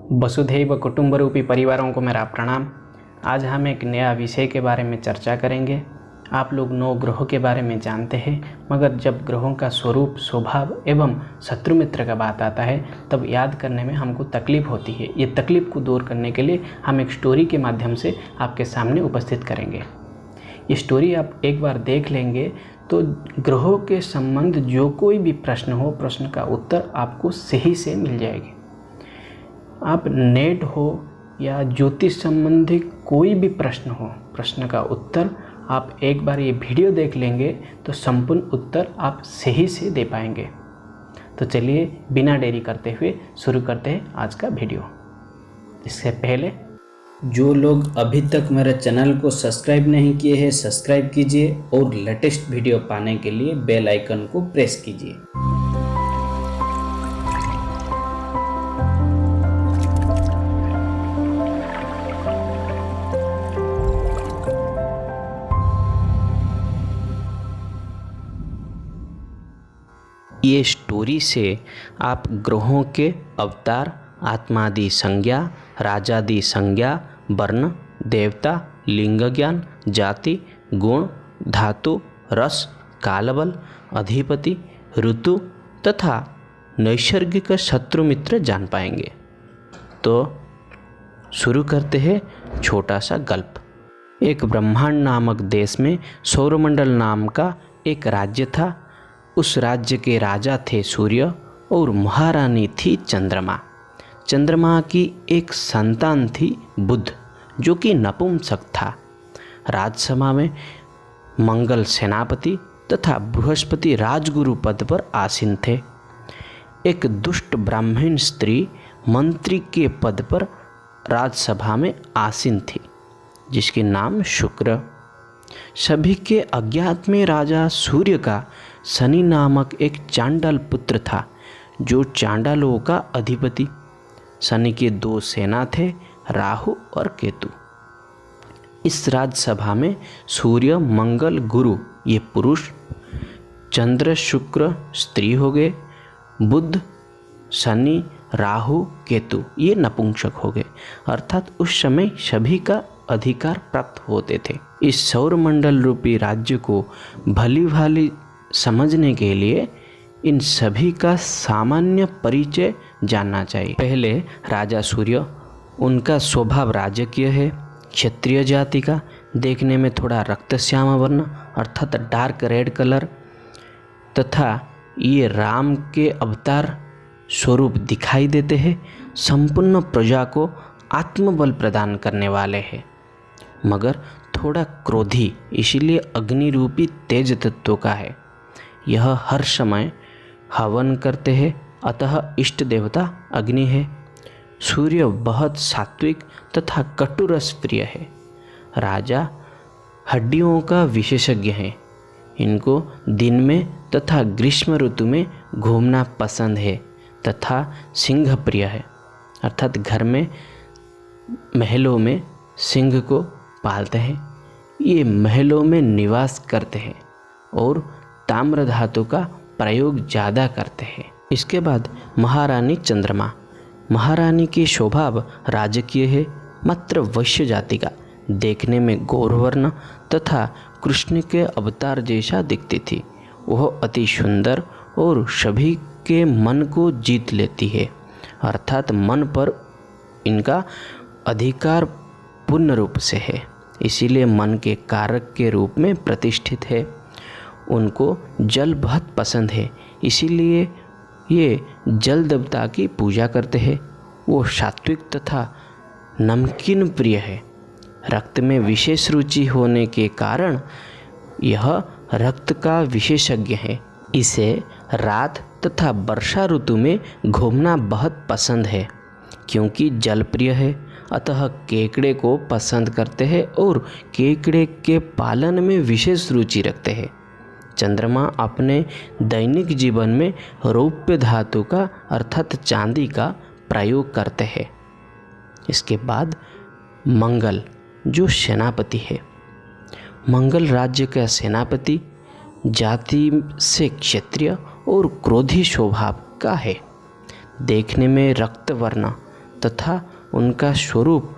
वसुधैव कुटुंब रूपी परिवारों को मेरा प्रणाम। आज हम एक नया विषय के बारे में चर्चा करेंगे। आप लोग 9 ग्रहों के बारे में जानते हैं, मगर जब ग्रहों का स्वरूप, स्वभाव एवं शत्रु मित्र का बात आता है तब याद करने में हमको तकलीफ होती है। ये तकलीफ को दूर करने के लिए हम एक स्टोरी के माध्यम से आपके सामने उपस्थित करेंगे। ये स्टोरी आप एक बार देख लेंगे तो ग्रहों के संबंध जो कोई भी प्रश्न हो, प्रश्न का उत्तर आपको सही से मिल जाएगी। आप नेट हो या ज्योतिष संबंधी कोई भी प्रश्न हो, प्रश्न का उत्तर आप एक बार ये वीडियो देख लेंगे तो संपूर्ण उत्तर आप सही से दे पाएंगे। तो चलिए बिना देरी करते हुए शुरू करते हैं आज का वीडियो। इससे पहले जो लोग अभी तक मेरे चैनल को सब्सक्राइब नहीं किए हैं, सब्सक्राइब कीजिए और लेटेस्ट वीडियो पाने के लिए बेल आइकन को प्रेस कीजिए। ये स्टोरी से आप ग्रहों के अवतार, आत्मादि संज्ञा, राजादि संज्ञा, वर्ण, देवता, लिंग ज्ञान, जाति, गुण, धातु, रस, कालबल, अधिपति, ऋतु तथा नैसर्गिक शत्रु मित्र जान पाएंगे। तो शुरू करते हैं छोटा सा गल्प। एक ब्रह्मांड नामक देश में सौरमंडल नाम का एक राज्य था। उस राज्य के राजा थे सूर्य और महारानी थी चंद्रमा। चंद्रमा की एक संतान थी बुध, जो कि नपुंसक था। राजसभा में मंगल सेनापति तथा बृहस्पति राजगुरु पद पर आसीन थे। एक दुष्ट ब्राह्मण स्त्री मंत्री के पद पर राजसभा में आसीन थी, जिसके नाम शुक्र। सभी के अज्ञात में राजा सूर्य का शनि नामक एक चांडाल पुत्र था, जो चांडालों का अधिपति। शनि के 2 सेना थे, राहु और केतु। इस राजसभा में सूर्य, मंगल, गुरु ये पुरुष, चंद्र, शुक्र स्त्री हो गए, बुध, शनि, राहु, केतु ये नपुंसक हो गए। अर्थात उस समय सभी का अधिकार प्राप्त होते थे। इस सौरमंडल रूपी राज्य को भली भाली समझने के लिए इन सभी का सामान्य परिचय जानना चाहिए। पहले राजा सूर्य, उनका स्वभाव राजकीय है, क्षत्रिय जाति का, देखने में थोड़ा रक्तश्याम वर्ण अर्थात डार्क रेड कलर, तथा ये राम के अवतार स्वरूप दिखाई देते हैं। संपूर्ण प्रजा को आत्मबल प्रदान करने वाले हैं, मगर थोड़ा क्रोधी, इसीलिए अग्नि रूपी तेज तत्व का है। यह हर समय हवन करते हैं, अतः इष्ट देवता अग्नि है। सूर्य बहुत सात्विक तथा कटुरस प्रिय है। राजा हड्डियों का विशेषज्ञ है। इनको दिन में तथा ग्रीष्म ऋतु में घूमना पसंद है तथा सिंह प्रिय है, अर्थात घर में महलों में सिंह को पालते हैं। ये महलों में निवास करते हैं और ताम्र धातु का प्रयोग ज़्यादा करते हैं। इसके बाद महारानी चंद्रमा। महारानी की स्वभाव राजकीय है, मात्र वैश्य जाति का, देखने में गौरवर्ण तथा कृष्ण के अवतार जैसा दिखती थी। वह अति सुंदर और सभी के मन को जीत लेती है, अर्थात मन पर इनका अधिकार पूर्ण रूप से है, इसीलिए मन के कारक के रूप में प्रतिष्ठित है। उनको जल बहुत पसंद है, इसीलिए ये जल देवता की पूजा करते हैं। वो सात्विक तथा नमकीन प्रिय है। रक्त में विशेष रुचि होने के कारण यह रक्त का विशेषज्ञ है। इसे रात तथा वर्षा ऋतु में घूमना बहुत पसंद है, क्योंकि जल प्रिय है, अतः केकड़े को पसंद करते हैं और केकड़े के पालन में विशेष रुचि रखते हैं। चंद्रमा अपने दैनिक जीवन में रौप्य धातु का अर्थात चांदी का प्रयोग करते हैं। इसके बाद मंगल, जो सेनापति है। मंगल राज्य का सेनापति, जाति से क्षत्रिय और क्रोधी स्वभाव का है। देखने में रक्त वर्ण तथा उनका स्वरूप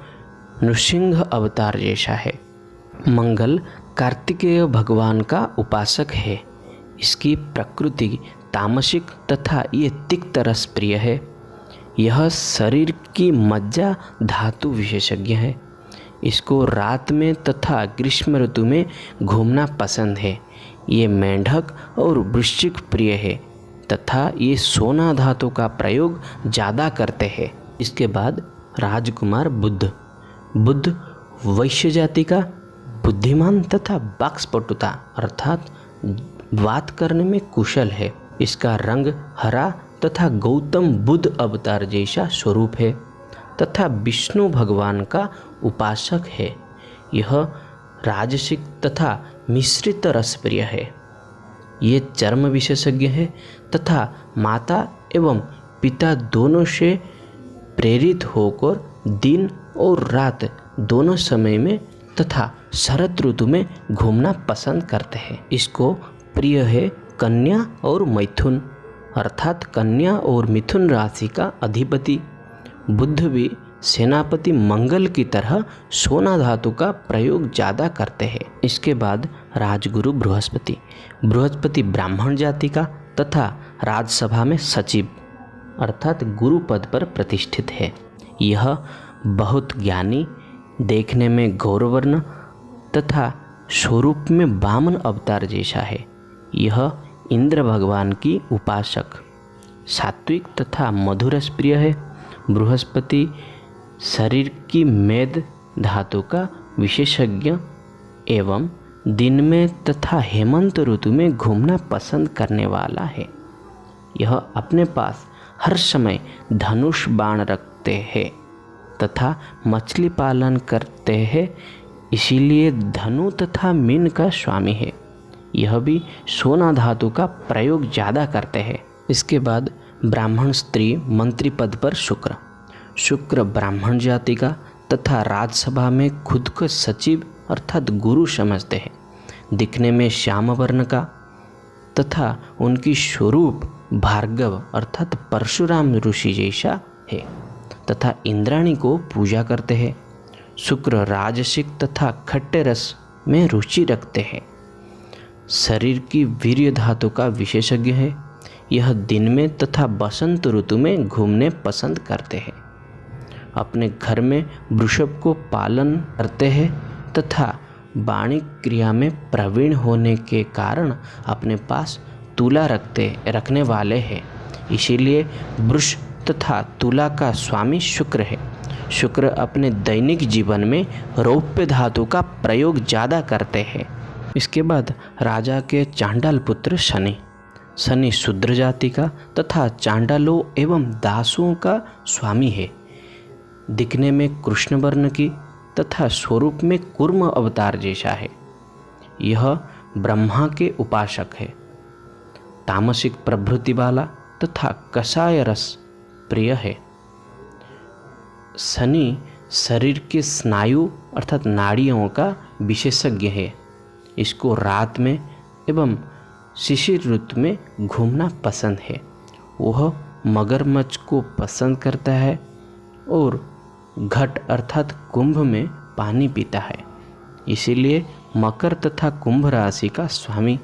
नृसिंह अवतार जैसा है। मंगल कार्तिकेय भगवान का उपासक है। इसकी प्रकृति तामसिक तथा ये तिक्त रस प्रिय है। यह शरीर की मज्जा धातु विशेषज्ञ है। इसको रात में तथा ग्रीष्म ऋतु में घूमना पसंद है। ये मेंढक और वृश्चिक प्रिय है तथा ये सोना धातु का प्रयोग ज़्यादा करते हैं। इसके बाद राजकुमार बुद्ध। बुद्ध वैश्य जाति का बुद्धिमान तथा वाक्पटुता अर्थात बात करने में कुशल है। इसका रंग हरा तथा गौतम बुद्ध अवतार जैसा स्वरूप है तथा विष्णु भगवान का उपासक है। यह राजसिक तथा मिश्रित रस प्रिय है। ये चर्म विशेषज्ञ है तथा माता एवं पिता दोनों से प्रेरित होकर दिन और रात दोनों समय में तथा शरद ऋतु में घूमना पसंद करते हैं। इसको प्रिय है कन्या और मैथुन अर्थात कन्या और मिथुन राशि का अधिपति। बुद्ध भी सेनापति मंगल की तरह सोना धातु का प्रयोग ज़्यादा करते हैं। इसके बाद राजगुरु बृहस्पति। बृहस्पति ब्राह्मण जाति का तथा राजसभा में सचिव अर्थात गुरु पद पर प्रतिष्ठित है। यह बहुत ज्ञानी, देखने में गौरवर्ण तथा स्वरूप में वामन अवतार जैसा है। यह इंद्र भगवान की उपासक, सात्विक तथा मधुरस प्रिय है। बृहस्पति शरीर की मेद धातु का विशेषज्ञ एवं दिन में तथा हेमंत ऋतु में घूमना पसंद करने वाला है। यह अपने पास हर समय धनुष बाण रखते हैं तथा मछली पालन करते हैं, इसीलिए धनु तथा मीन का स्वामी है। यह भी सोना धातु का प्रयोग ज़्यादा करते हैं। इसके बाद ब्राह्मण स्त्री मंत्री पद पर शुक्र। शुक्र ब्राह्मण जाति का तथा राजसभा में खुद को सचिव अर्थात गुरु समझते हैं। दिखने में श्याम वर्ण का तथा उनकी स्वरूप भार्गव अर्थात परशुराम ऋषि जैसा है तथा इंद्राणी को पूजा करते हैं। शुक्र राजसिक तथा खट्टे रस में रुचि रखते हैं। शरीर की वीर्य धातु का विशेषज्ञ है। यह दिन में तथा बसंत ऋतु में घूमने पसंद करते हैं। अपने घर में वृषभ को पालन करते हैं तथा वाणिक क्रिया में प्रवीण होने के कारण अपने पास तुला रखने वाले हैं। इसीलिए वृष तथा तुला का स्वामी शुक्र है। शुक्र अपने दैनिक जीवन में रौप्य धातु का प्रयोग ज़्यादा करते हैं। इसके बाद राजा के चांडाल पुत्र शनि। शनि शूद्र जाति का तथा चांडालों एवं दासों का स्वामी है। दिखने में कृष्ण वर्ण की तथा स्वरूप में कूर्म अवतार जैसा है। यह ब्रह्मा के उपासक है। तामसिक प्रवृत्ति वाला तथा कषाय रस प्रिय है। शनि शरीर के स्नायु अर्थात नाड़ियों का विशेषज्ञ है। इसको रात में एवं शिशिर ऋतु में घूमना पसंद है। वह मगरमच्छ को पसंद करता है और घट अर्थात कुंभ में पानी पीता है। इसीलिए मकर तथा कुंभ राशि का स्वामी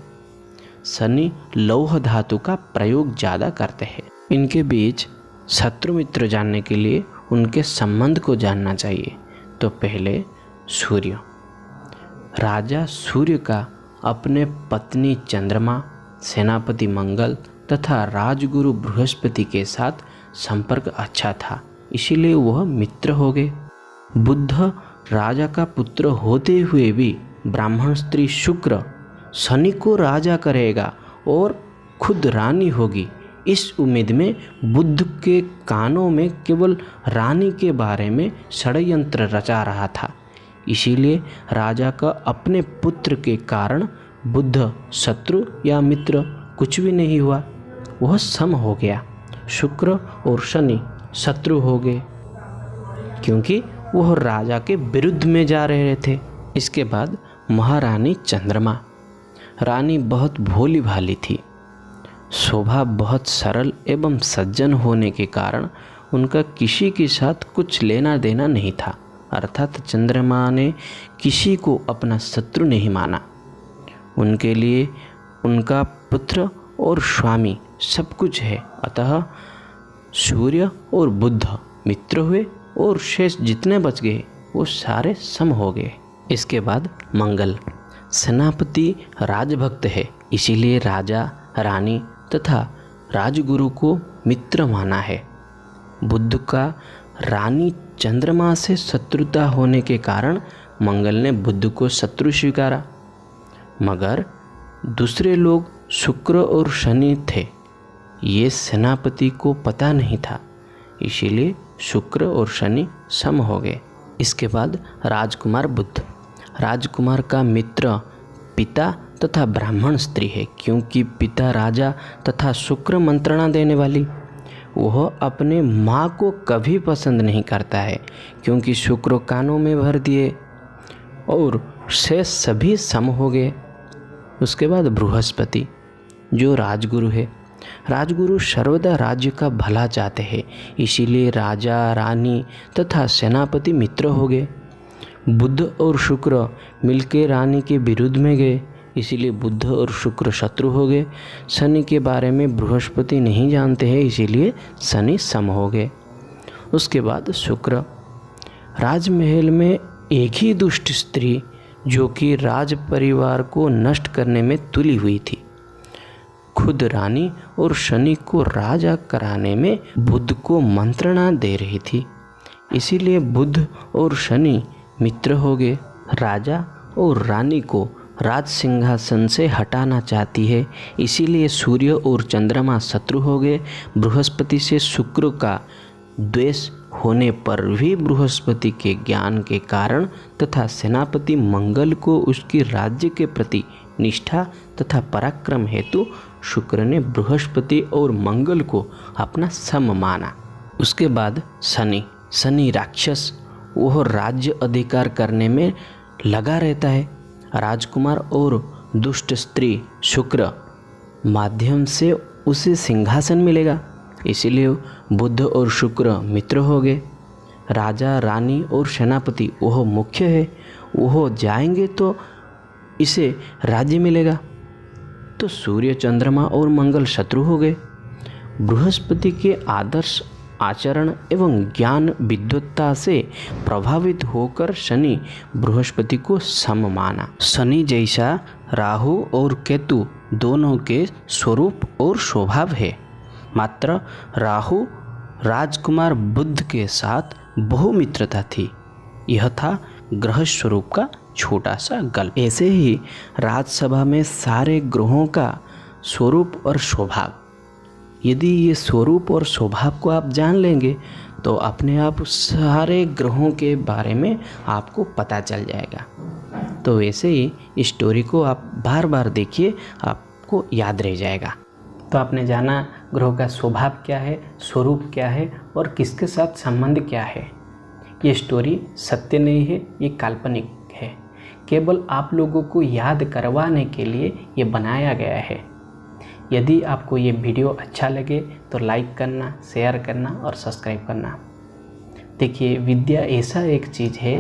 शनि लौह धातु का प्रयोग ज़्यादा करते हैं। इनके बीच शत्रु मित्र जानने के लिए उनके संबंध को जानना चाहिए। तो पहले सूर्य। राजा सूर्य का अपने पत्नी चंद्रमा, सेनापति मंगल तथा राजगुरु बृहस्पति के साथ संपर्क अच्छा था, इसीलिए वह मित्र हो गए। बुद्ध राजा का पुत्र होते हुए भी ब्राह्मण स्त्री शुक्र शनि को राजा करेगा और खुद रानी होगी, इस उम्मीद में बुद्ध के कानों में केवल रानी के बारे में षड्यंत्र रचा रहा था। इसीलिए राजा का अपने पुत्र के कारण बुद्ध शत्रु या मित्र कुछ भी नहीं हुआ, वह सम हो गया। शुक्र और शनि शत्रु हो गए क्योंकि वह राजा के विरुद्ध में जा रहे थे। इसके बाद महारानी चंद्रमा। रानी बहुत भोली भाली थी। शोभा बहुत सरल एवं सज्जन होने के कारण उनका किसी के साथ कुछ लेना देना नहीं था, अर्थात चंद्रमा ने किसी को अपना शत्रु नहीं माना। उनके लिए उनका पुत्र और स्वामी सब कुछ है। अतः सूर्य और बुध मित्र हुए और शेष जितने बच गए वो सारे सम हो गए। इसके बाद मंगल सेनापति राजभक्त है, इसीलिए राजा, रानी तथा राजगुरु को मित्र माना है। बुध का रानी चंद्रमा से शत्रुता होने के कारण मंगल ने बुध को शत्रु स्वीकारा, मगर दूसरे लोग शुक्र और शनि थे, ये सेनापति को पता नहीं था, इसीलिए शुक्र और शनि सम हो गए। इसके बाद राजकुमार बुध, राजकुमार का मित्र पिता तथा ब्राह्मण स्त्री है, क्योंकि पिता राजा तथा शुक्र मंत्रणा देने वाली। वह अपने माँ को कभी पसंद नहीं करता है, क्योंकि शुक्र कानों में भर दिए और शेष सभी सम हो गए। उसके बाद बृहस्पति जो राजगुरु है, राजगुरु सर्वदा राज्य का भला चाहते हैं, इसीलिए राजा, रानी तथा सेनापति मित्र हो गए। बुध और शुक्र मिलकर रानी के विरुद्ध में गए, इसीलिए बुध और शुक्र शत्रु हो गए। शनि के बारे में बृहस्पति नहीं जानते हैं, इसीलिए शनि सम हो गए। उसके बाद शुक्र, राजमहल में एक ही दुष्ट स्त्री जो कि राज परिवार को नष्ट करने में तुली हुई थी, खुद रानी और शनि को राजा कराने में बुध को मंत्रणा दे रही थी, इसीलिए बुध और शनि मित्र हो गए। राजा और रानी को राज सिंहासन से हटाना चाहती है, इसीलिए सूर्य और चंद्रमा शत्रु हो गए। बृहस्पति से शुक्र का द्वेष होने पर भी बृहस्पति के ज्ञान के कारण तथा सेनापति मंगल को उसकी राज्य के प्रति निष्ठा तथा पराक्रम हेतु शुक्र ने बृहस्पति और मंगल को अपना सम माना। उसके बाद शनि, शनि राक्षस, वह राज्य अधिकार करने में लगा रहता है। राजकुमार और दुष्ट स्त्री शुक्र माध्यम से उसे सिंहासन मिलेगा, इसीलिए बुध और शुक्र मित्र हो गए। राजा, रानी और सेनापति वह मुख्य है, वह जाएंगे तो इसे राज्य मिलेगा। तो सूर्य, चंद्रमा और मंगल शत्रु हो गए। बृहस्पति के आदर्श आचरण एवं ज्ञान विद्वत्ता से प्रभावित होकर शनि बृहस्पति को सम माना। शनि जैसा राहु और केतु दोनों के स्वरूप और स्वभाव है, मात्र राहु राजकुमार बुध के साथ बहुमित्रता थी। यह था ग्रह स्वरूप का छोटा सा गल्प। ऐसे ही राजसभा में सारे ग्रहों का स्वरूप और स्वभाव, यदि ये स्वरूप और स्वभाव को आप जान लेंगे तो अपने आप सारे ग्रहों के बारे में आपको पता चल जाएगा। तो वैसे ही इस स्टोरी को आप बार बार देखिए, आपको याद रह जाएगा। तो आपने जाना ग्रहों का स्वभाव क्या है, स्वरूप क्या है और किसके साथ संबंध क्या है। ये स्टोरी सत्य नहीं है, ये काल्पनिक है, केवल आप लोगों को याद करवाने के लिए ये बनाया गया है। यदि आपको ये वीडियो अच्छा लगे तो लाइक करना, शेयर करना और सब्सक्राइब करना। देखिए, विद्या ऐसा एक चीज़ है,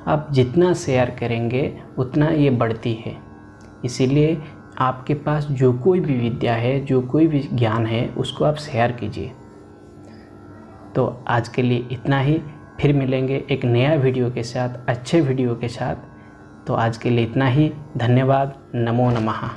आप जितना शेयर करेंगे उतना ये बढ़ती है। इसीलिए आपके पास जो कोई भी विद्या है, जो कोई भी ज्ञान है, उसको आप शेयर कीजिए। तो आज के लिए इतना ही, फिर मिलेंगे एक नया वीडियो के साथ, अच्छे वीडियो के साथ। तो आज के लिए इतना ही, धन्यवाद, नमो नमः।